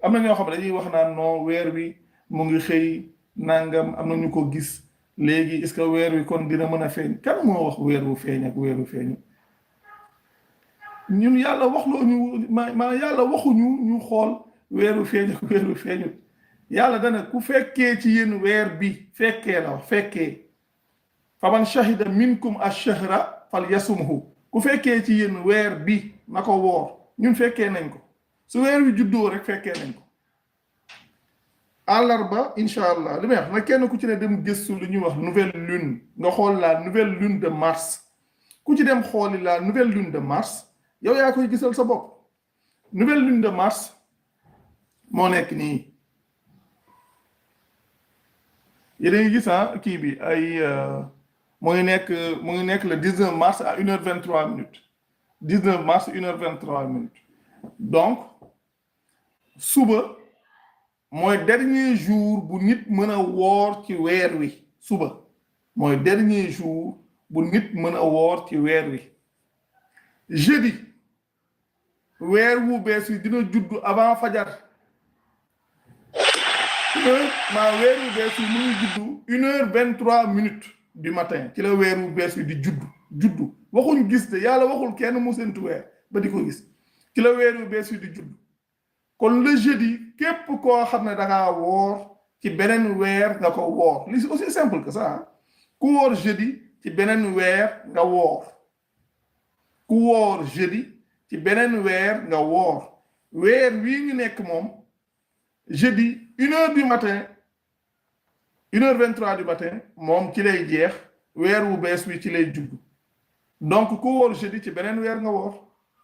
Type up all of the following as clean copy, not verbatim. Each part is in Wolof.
am na ñoo xam ne dañuy wax naan non weer wi mu ngi xëy nangam am na ñu ko gis léegi est-ce que weer wi kon dina mën a feeñ kan moo wax weer wu feeñ ak weer wu feeñu ñun yàlla waxloo ñu ma yàlla waxuñu ñu xool weer wu feeñ ak weer wu feeñu yàlla dana ku fekkee ci yéen weer bi fekkee la wax fekkee faman shahida minkum ash-shahra falyasumhu ku fekkee ci yéen weer bi na ko woor ñun fekkee nañ ko su weer wi juddoo rek fekkee nañ ko àllarba incha allah li may wax nag kenn ku ci ne dem gëstu lu ñuy wax nouvelle lune nga xool la nouvelle lune de mars ku ci dem xooli la nouvelle lune de mars yow yaa koy gisal sa bopp nouvelle lune de mars moo nekk nii yéen a ngi gis kii bi ay mu ngi nekk le 19 mars à 1h23 minutes 19 mars 1h23 minutes donc suba mooy dernier jour bu nit mën a woor ci weer wi suba mooy dernier jour bu nit mën a woor ci weer wi jeudi weer wu bees wi dina juddu avant fajar weer wu bees wi mu ngi juddu 1h23 minutes du matin ci la weer wu bees wi di juddu waxuñ gis de yàlla waxul kenn mu séntu weer ba di ko gis ci la weer wu bees wi di juddu kon le jeudi képp koo xam ne da ngaa woor ci beneen weer nga ko woor li c'est aussi simple que ça ku woor jeudi ci beneen weer nga woor ku woor jeudi ci beneen weer nga woor weer wii ñu nekk moom jeudi 1h du matin 1h23 du matin moom ci lay jeex weer wu bees wi ci lay judd donc ku woor jeudi ci beneen weer nga woor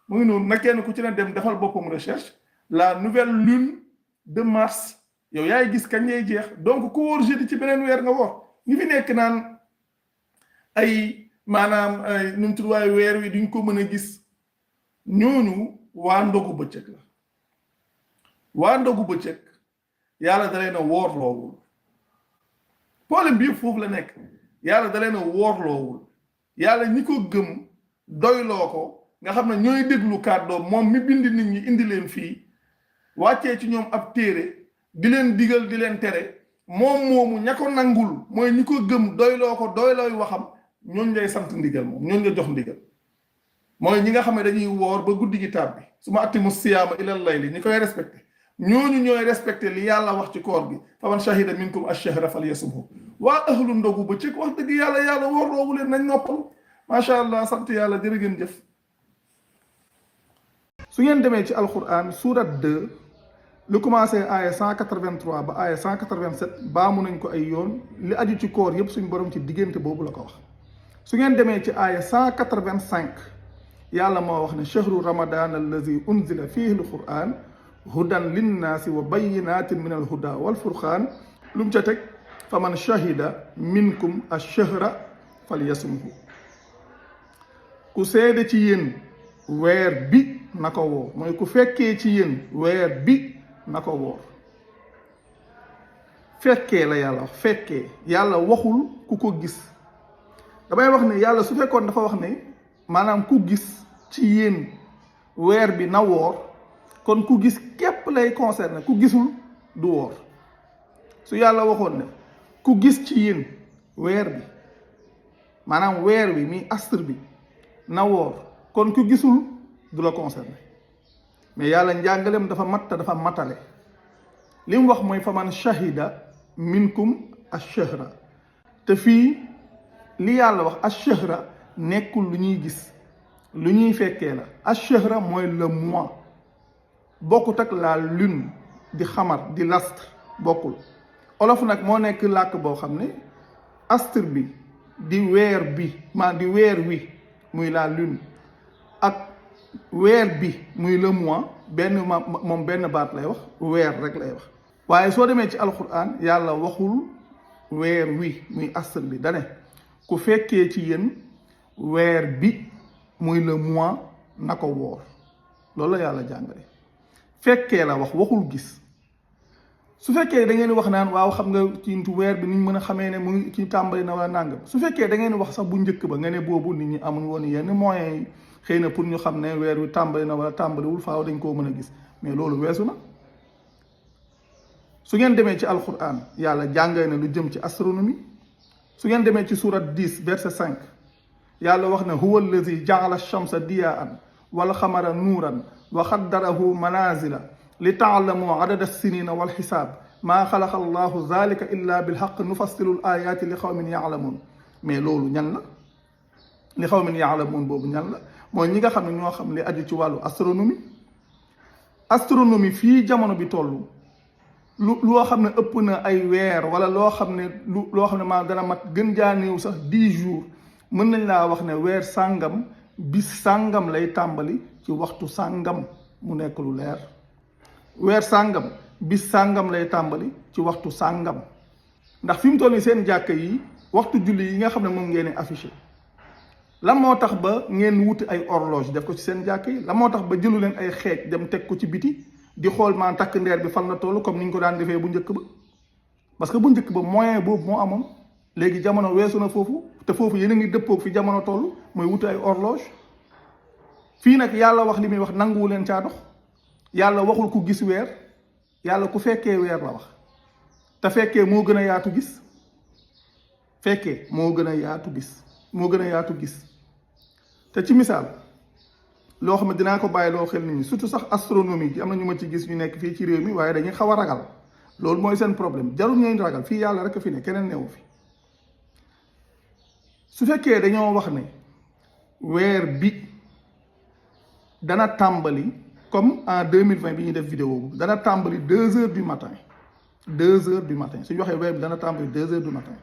mu ngi noonu na kenn ku ci ne dem defal boppam recherche la nouvelle lune de mars yow yaay gis kañ lay jeex donc ku woor jeudi ci beneen weer nga woor ñi fi nekk naan ay maanaam ay nu mu tudd waaye weer wi duñ ko mën a gis ñooñu waa ndogu bëccëg la waa ndogu bëccëg yàlla da leen a woorloowul problème bi foofu la nekk yàlla da leen a woorloowul yàlla ñi ko gëm doyloo ko nga xam ne ñooy déglu kàddoom moom mi bind nit ñi indi leen fii wàccee ci ñoom ab téere di leen digal di leen tere moom moomu ña ko nangul mooy ñi ko gëm doyloo ko doylooy waxam ñooñ lay sant ndigal moom ñooñ la jox ndigal mooy ñi nga xam ne dañuy woor ba guddi gi tàbbi su ma atimu siyaama ilal layli ñi koy respecté ñooñu ñooy respecté li yàlla wax ci koor gi faman shahida minkum ash-shahra falyasumhu waa ahlu ndogu ba ci wax dëgg yàlla woorloowu leen nañ noppalu macha allah sant yàlla jërë ngeen jëf su ngeen demee ci alquran surat 2 lu commencé aaya 183 ba aaya 187 baamu nañ ko ay yoon li aju ci koor yépp suñ borom ci diggante boobu la ko wax su ngeen demee ci aaya 185 yàlla moo wax ne chahru ramadan allazi unzila fihi alquran hudan linnaasi wa bayyinatin min alhuda walfurqaan lu mu ca teg fa man shahida minkum ash-shahra falyasumhu ku seede ci yéen weer bi na ko woor mooy ku fekkee ci yéen weer bi na ko woor fekkee la yàlla wax fekkee yàlla waxul ku ko gis damay wax ne yàlla su fekkoon dafa wax ne maanaam ku gis ci yéen weer bi na woor kon ku gis képp lay concerné ku gisul du woor su yàlla waxoon ne ku gis ci yéen weer bi maanaam weer bi mi astre bi na woor kon ku gisul du la concerné mais yàlla njàngaleem dafa mat te dafa matale li mu wax mooy faman shahida minkum ash-shahra te fii li yàlla wax ash-shahra nekkul lu ñuy gis lu ñuy fekkee la ash-shahra mooy le mois bokkut ak la lune di xamar di lastre bokkul olof nag moo nekk làkk boo xam ne astre bi di weer bi di weer wi muy la lune ak weer bi muy le mois benn moom benn baat lay wax weer rek lay wax waaye soo demee ci alquran yàlla waxul weer wi muy astre bi dane ku fekkee ci yéen weer bi muy le mois na ko woor loolu la yàlla jàngale fekkee la wax waxul gis su fekkee da ngeen wax naan waaw xam nga ci weer bi ni ñu mën a xamee ne mu ngi ci tàmbali na wala nàngam su fekkee da ngeen wax sax bu njëkk ba nga ne boobu nit ñi amuñ woon yenn moyens yi xëy na pour ñu xam ne weer wi tàmbali na wala tàmbaliwul faaw dañ koo mën a gis mais loolu weesu na su ngeen demee ci alquran yàlla jàngay na lu jëm ci astronomie. su ngeen demee ci surat 10 verset 5 yàlla wax ne huwa allazi jaala shamsa diyaan wal xamara nuuran wa xaddarahu manazila li taalamu adada sinina wal xisaab maa xalaqa allahu zalika illa bilxaq nufassilu l ayaati li xawmin yaalamuun. mais loolu ñan la li xawmin yaalamuun boobu ñan la mooy ñi nga xam ne ñoo xam li aju ci wàllu astronomie fii jamono bi toll loo xam ne ëpp na ay weer wala loo xam ne loo xam ne maa dana mat gën jaa néew sax 10 jours mën nañ laa wax ne weer sàngam bis sàngam lay tàmbali ci waxtu sàngam mu nekk lu leer. weer sàngam bis sàngam lay tàmbali ci waxtu sàngam ndax fi mu toll nii seen jàkka yi waxtu julli yi nga xam ne moom ngeen affiché lan moo tax ba ngeen wuti ay horloge def ko ci seen jàkka yi lan moo tax ba jëlu leen ay xeej dem teg ko ci biti di xool maan takk ndeer bi fan la toll comme ni ñu ko daan defee bu njëkk ba. parce que bu njëkk ba moyen boobu moo amoon léegi jamono weesu na foofu te foofu yéen a ngi dëppoog fi jamono toll mooy wuti ay horloge. fii nag yàlla wax li muy wax nanguwu leen caa dox yàlla waxul ku gis weer yàlla ku fekkee weer la wax te fekkee moo gën a yaatu gis. fekkee moo gën a yaatu gis moo gën a yaatu gis te ci misaal loo xam ne dinaa ko bàyyi loo xel nit ñi surtout sax astronomie ji am na ñu ma ci gis ñu nekk fii ci réew mi waaye dañuy xaw a ragal loolu mooy seen problème jarul ñooy ragal fii yàlla rek a fi ne keneen newu fi. su fekkee dañoo wax ne weer bi dana tàmbali comme en 2020 bi ñuy def vidéo boobu dana tàmbali 2 heures du matin 2 heures du matin suñu waxee weer bi dana tàmbali 2 heures du matin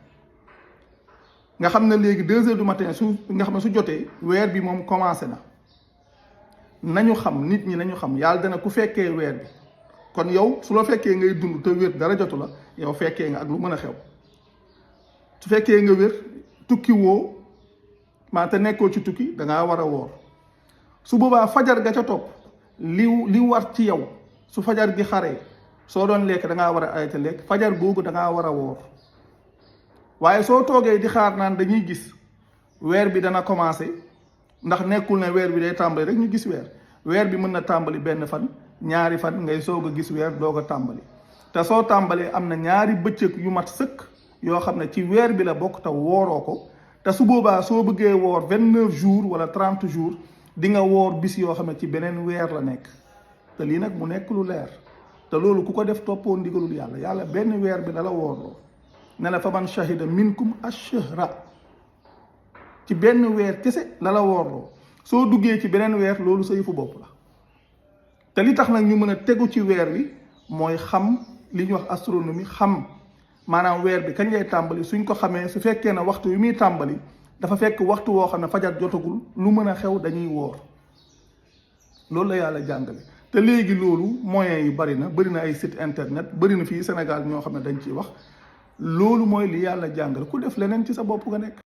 nga xam ne léegi 2 heures du matin su nga xam ne su jotee weer bi moom commencé na. nañu xam nit ñi nañu xam yàlla dana ku fekkee weer bi kon yow su la fekkee ngay dund te wér dara jotu la yow fekkee nga ak lu mën a xew su fekkee nga wér tukki woo maa te nekkoo ci tukki dangaa war a woor su boobaa fajar ga ca topp li war ci yow su fajar gi xaree soo doon lekk dangaa war a arrêté lekk fajar googu dangaa war a woor waaye soo toogee di xaar naan dañuy gis weer bi dana commencé ndax nekkul ne weer bi day tàmbali rek ñu gis weer bi mën na tàmbali benn fan ñaari fan ngay soog a gis weer doog a tàmbali te soo tàmbalee am na ñaari bëccëg yu mat sëkk yoo xam ne ci weer bi la bokk te wooroo ko te su boobaa soo bëggee woor 29 jours wala 30 jours di nga woor bis yoo xam ne ci beneen weer la nekk te lii nag mu nekk lu leer te loolu ku ko def toppoo ndigalul yàlla benn weer bi dala woorloo ne la fa man shahida minkum ash-shahra ci benn weer kese la woorloo soo duggee ci beneen weer loolu sa yëfu bopp la te li tax nag ñu mën a tegu ci weer wi mooy xam li ñuy wax astronomie xam maanaam weer bi kañ lay tàmbali suñ ko xamee su fekkee ne waxtu wi muy tàmbali dafa fekk waxtu woo xam ne fajar jotagul lu mën a xew dañuy woor loolu la yàlla jàngale te léegi loolu moyens yi bëri na ay site internet bëri na fii Sénégal ñoo xam ne dañ ciy wax loolu mooy li yàlla jàngale ku def leneen ci sa bopp nga nekk